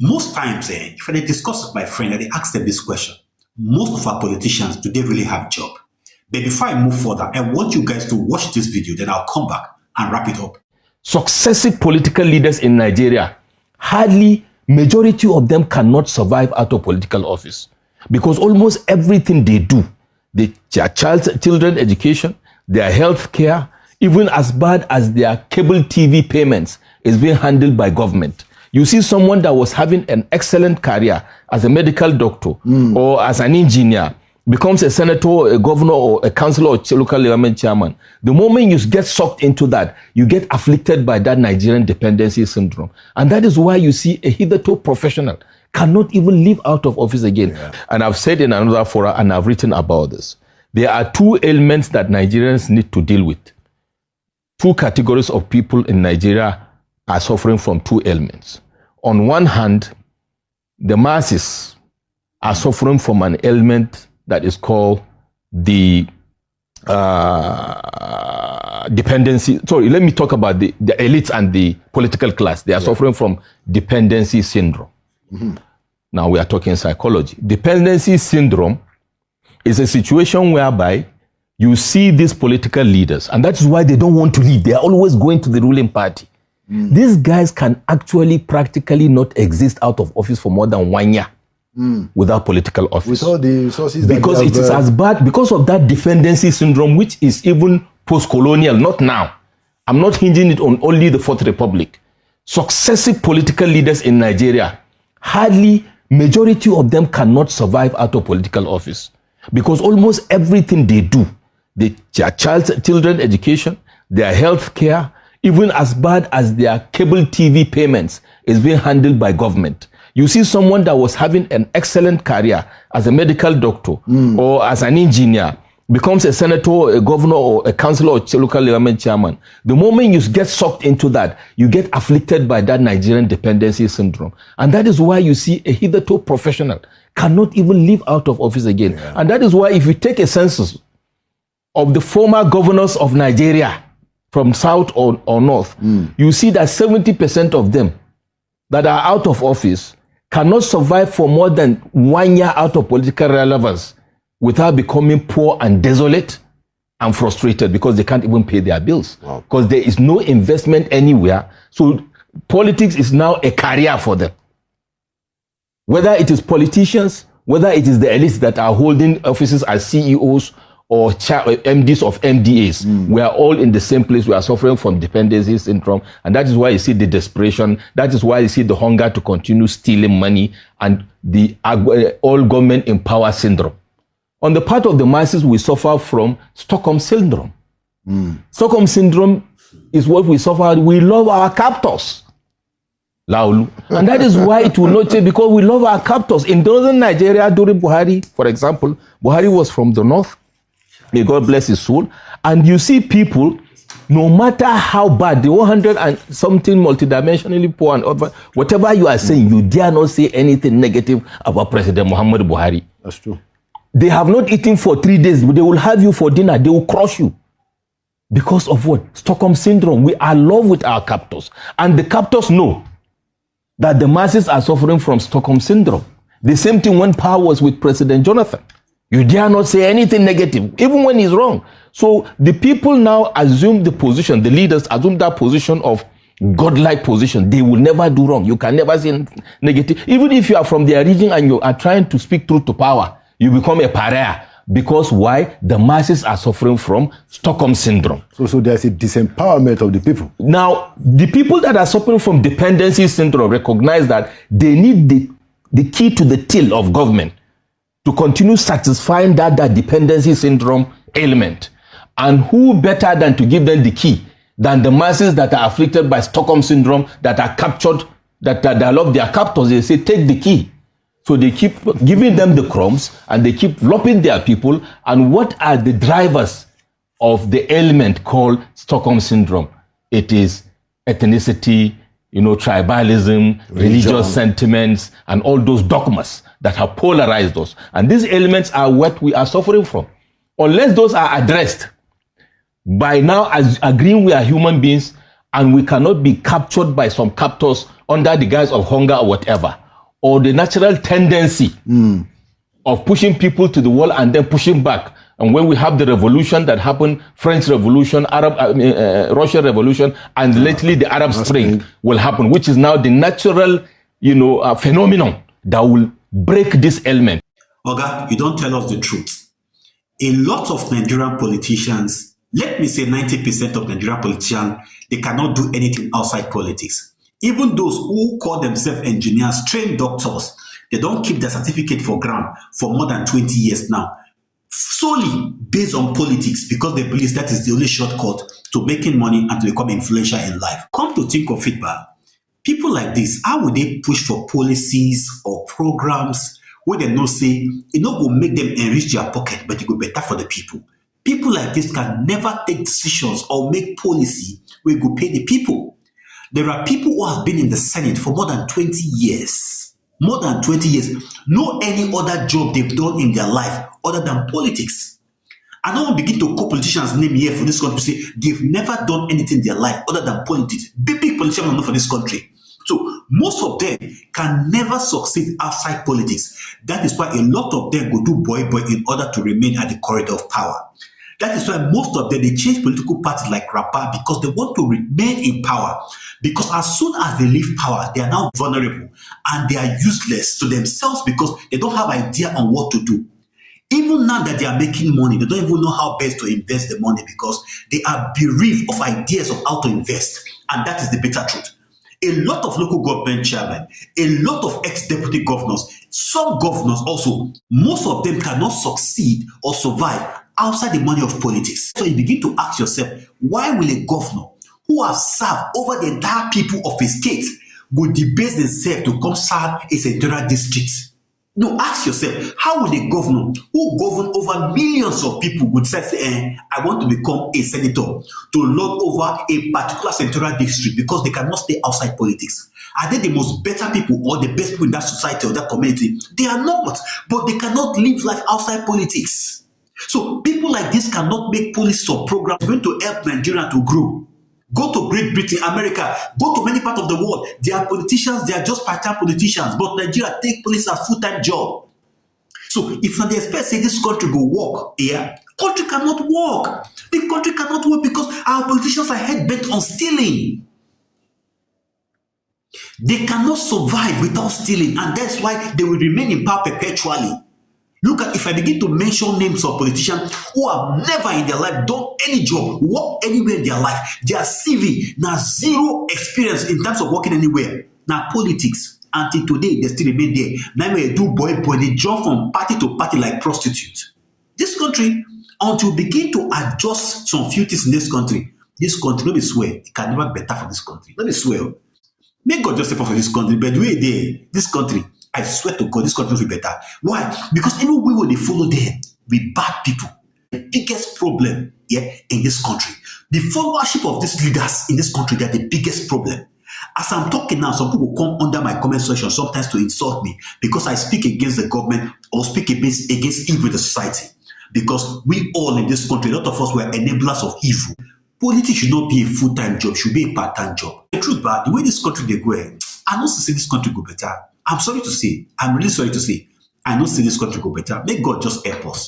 Most times, if I discuss with my friend, I ask them this question. Most of our politicians, do they really have job? But before I move further, I want you guys to watch this video, then I'll come back and wrap it up. Successive political leaders in Nigeria, hardly majority of them cannot survive out of political office because almost everything they do, their children education, their health care, even as bad as their cable TV payments is being handled by government. You see someone that was having an excellent career as a medical doctor or as an engineer, becomes a senator, a governor, or a councillor, or local government chairman. The moment you get sucked into that, you get afflicted by that Nigerian dependency syndrome. And that is why you see a hitherto professional cannot even live out of office again. Yeah. And I've said in another forum, and I've written about this, there are two ailments that Nigerians need to deal with. Two categories of people in Nigeria are suffering from two ailments. On one hand, the masses are suffering from an ailment that is called the dependency. Sorry, let me talk about the elites and the political class. They are suffering from dependency syndrome. Now we are talking psychology. Dependency syndrome is a situation whereby you see these political leaders, and that's why they don't want to leave. They are always going to the ruling party. These guys can actually practically not exist out of office for more than 1 year. Without political office. With all the resources because it is as bad, because of that dependency syndrome, which is even post-colonial, not now. I'm not hinging it on only the Fourth Republic. Successive political leaders in Nigeria, hardly majority of them cannot survive out of political office because almost everything they do, their children education, their health care, even as bad as their cable TV payments is being handled by government. You see someone that was having an excellent career as a medical doctor or as an engineer, becomes a senator, a governor, or a councillor, or local government chairman. The moment you get sucked into that, you get afflicted by that Nigerian dependency syndrome. And that is why you see a hitherto professional cannot even live out of office again. Yeah. And that is why if you take a census of the former governors of Nigeria from south or north, you see that 70% of them that are out of office cannot survive for more than 1 year out of political relevance without becoming poor and desolate and frustrated because they can't even pay their bills. Because there is no investment anywhere. So politics is now a career for them. Whether it is politicians, whether it is the elites that are holding offices as CEOs or MDs of MDAs, we are all in the same place. We are suffering from dependency syndrome. And that is why you see the desperation. That is why you see the hunger to continue stealing money and the all government in power syndrome. On the part of the masses, we suffer from Stockholm syndrome. Stockholm syndrome is what we suffer. We love our captors. Laulu. And that is why it will not change, because we love our captors. In northern Nigeria, during Buhari, for example, Buhari was from the north. May God bless his soul. And you see people, no matter how bad, the 100 and something multidimensionally poor and whatever you are saying, you dare not say anything negative about President Muhammad Buhari. That's true. They have not eaten for 3 days, but they will have you for dinner. They will crush you. Because of what? Stockholm syndrome. We are in love with our captors. And the captors know that the masses are suffering from Stockholm syndrome. The same thing when power was with President Jonathan. You dare not say anything negative, even when he's wrong. So the people now assume the position, the leaders assume that position of godlike position. They will never do wrong. You can never say negative. Even if you are from their region and you are trying to speak truth to power, you become a pariah. Because why? The masses are suffering from Stockholm syndrome. So there's a disempowerment of the people. Now, the people that are suffering from dependency syndrome recognize that they need the key to the till of government to continue satisfying that dependency syndrome ailment. And who better than to give them the key than the masses that are afflicted by Stockholm syndrome, that are captured, that love their captors. They say, take the key. So they keep giving them the crumbs and they keep lopping their people. And what are the drivers of the ailment called Stockholm syndrome? It is ethnicity, tribalism, religious sentiments, and all those dogmas that have polarized us. And these elements are what we are suffering from. Unless those are addressed by now as agreeing we are human beings and we cannot be captured by some captors under the guise of hunger or whatever. or the natural tendency of pushing people to the wall and then pushing back. And when we have the revolution that happened, French Revolution, Russian Revolution, and lately the Arab Spring will happen, which is now the natural, phenomenon that will break this element. Oga, you don't tell us the truth. A lot of Nigerian politicians, let me say 90% of Nigerian politicians, they cannot do anything outside politics. Even those who call themselves engineers, trained doctors, they don't keep their certificate for ground for more than 20 years now, solely based on politics, because they believe that is the only shortcut to making money and to become influential in life. Come to think of it, people like this, how would they push for policies or programs where they know say it not go make them enrich their pocket, but it go better for the people? People like this can never take decisions or make policy where it go pay the people. There are people who have been in the Senate for more than 20 years. More than 20 years. No any other job they've done in their life other than politics. I don't begin to call politicians' name here for this country to say they've never done anything in their life other than politics. Big politicians are not for this country. So most of them can never succeed outside politics. That is why a lot of them go do boy in order to remain at the corridor of power. That is why most of them, they change political parties like Rapa because they want to remain in power. Because as soon as they leave power, they are now vulnerable and they are useless to themselves because they don't have idea on what to do. Even now that they are making money, they don't even know how best to invest the money because they are bereaved of ideas of how to invest. And that is the bitter truth. A lot of local government chairmen, a lot of ex-deputy governors, some governors also, most of them cannot succeed or survive outside the money of politics. So you begin to ask yourself, why will a governor who has served over the entire people of his state would debase themselves to come serve a senatorial district? No, ask yourself, how will a governor who govern over millions of people would say, I want to become a senator to lord over a particular senatorial district because they cannot stay outside politics? Are they the most better people or the best people in that society or that community? They are not, but they cannot live life outside politics. So people like this cannot make policies or programs going to help Nigeria to grow. Go to Great Britain, America, go to many parts of the world. They are politicians, they are just part-time politicians, but Nigeria take police as full-time job. So if they expect say this country go work, country cannot work. The country cannot work because our politicians are head-bent on stealing. They cannot survive without stealing, and that's why they will remain in power perpetually. Look at, if I begin to mention names of politicians who have never in their life done any job, work anywhere in their life, their CV, now zero experience in terms of working anywhere. Now politics, until today, they still remain there. Now when they do boy, they jump from party to party like prostitutes. This country, until we begin to adjust some few things in this country, let me swear, it can never be better for this country. Let me swear. May God just support for this country, but the way this country, I swear to God, this country will be better. Why? Because even when they follow them, we bad people. The biggest problem in this country. The followership of these leaders in this country, they're the biggest problem. As I'm talking now, some people come under my comment section sometimes to insult me because I speak against the government or speak against evil in the society. Because we all in this country, a lot of us were enablers of evil. Politics should not be a full-time job, should be a part-time job. The truth, but the way this country they go, I don't see this country go better. I'm sorry to say, I'm really sorry to say, I don't see this country go better. May God just help us.